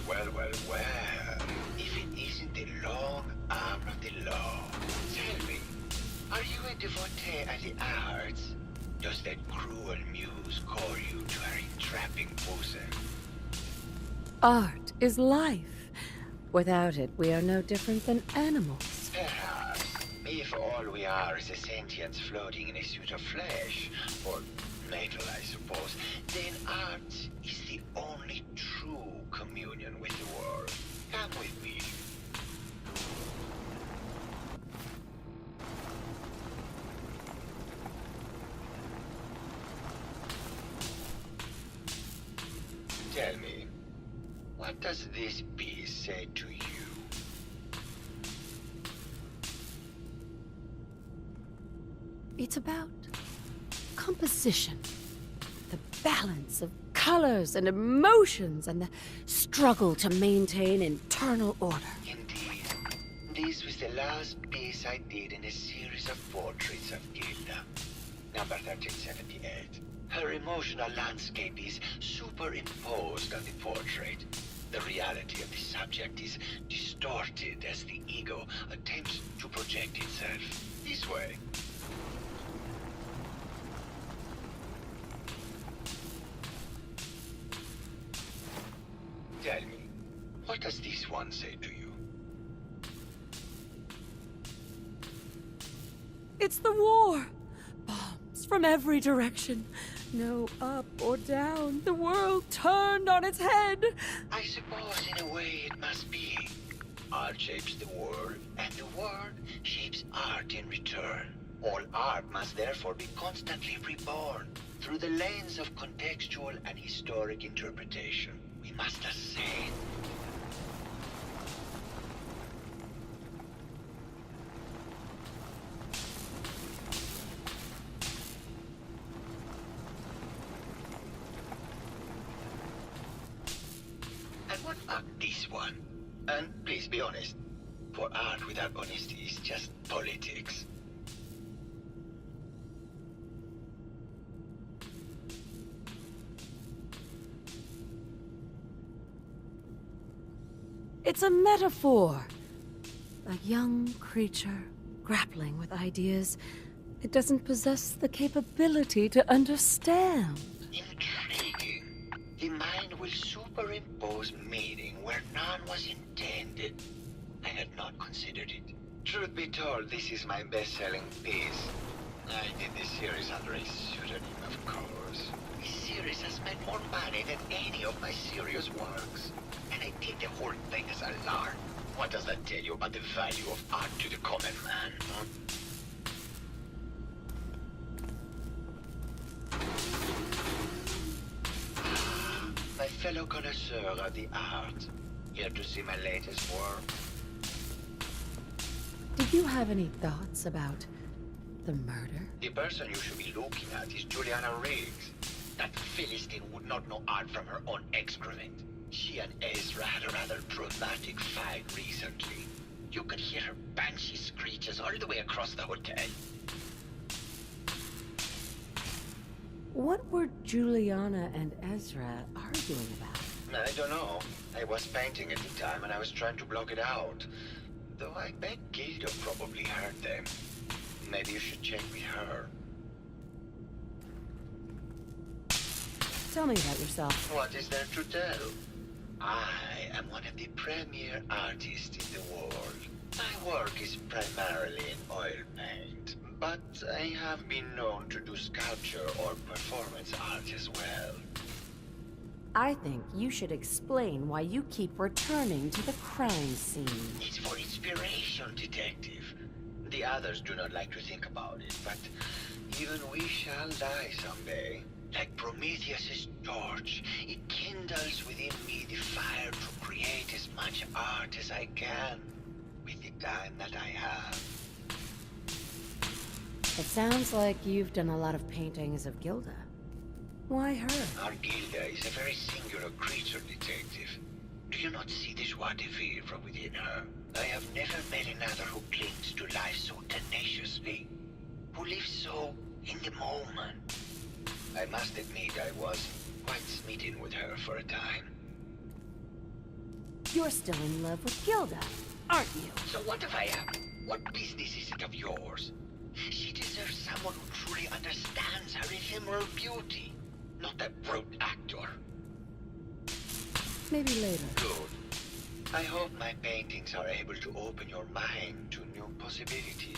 Well, well, well. If it isn't the long arm of the law. Tell me, are you a devotee of the arts? Does that cruel muse call you to her entrapping bosom? Art is life. Without it, we are no different than animals. Perhaps. If all we are is a sentience floating in a suit of flesh, or metal, I suppose, then art is the only true communion with the world. Come with me. Tell me, what does this piece say to you? It's about composition. The balance of colors and emotions and the struggle to maintain internal order. Indeed. This was the last piece I did in a series of portraits of Gilda. Number 1378. Her emotional landscape is superimposed on the portrait. The reality of the subject is distorted as the ego attempts to project itself. This way. Tell me, what does this one say to you? It's the war! Bombs from every direction. No up or down. The world turned on its head. I suppose in a way it must be. Art shapes the world, and the world shapes art in return. All art must therefore be constantly reborn through the lens of contextual and historic interpretation. We must ascend. And what about this one? And please be honest, for art without honesty is just politics. It's a metaphor. A young creature grappling with ideas it doesn't possess the capability to understand. Intriguing. The mind will superimpose meaning where none was intended. I had not considered it. Truth be told, this is my best-selling piece. I did this series under a pseudonym, of course. This series has made more money than any of my serious works. And I did the whole thing as a lark. What does that tell you about the value of art to the common man, huh? My fellow connoisseur of the art. Here to see my latest work. Did you have any thoughts about the murder? The person you should be looking at is Juliana Riggs. That Philistine would not know art from her own excrement. She and Ezra had a rather dramatic fight recently. You could hear her banshee screeches all the way across the hotel. What were Juliana and Ezra arguing about? I don't know. I was painting at the time and I was trying to block it out. Though I bet Gilda probably heard them. Maybe you should check with her. Tell me about yourself. What is there to tell? I am one of the premier artists in the world. My work is primarily in oil paint, but I have been known to do sculpture or performance art as well. I think you should explain why you keep returning to the crime scene. It's for inspiration, detective. The others do not like to think about it, but even we shall die someday. Like Prometheus's torch, it kindles within me the fire to create as much art as I can with the time that I have. It sounds like you've done a lot of paintings of Gilda. Why her? Our Gilda is a very singular creature, detective. Do you not see the joie de vivre within her? I have never met another who clings to life so tenaciously, who lives so in the moment. I must admit I was quite smitten with her for a time. You're still in love with Gilda, aren't you? So what if I am? What business is it of yours? She deserves someone who truly understands her ephemeral beauty, not that brute actor. Maybe later. Good. I hope my paintings are able to open your mind to new possibilities.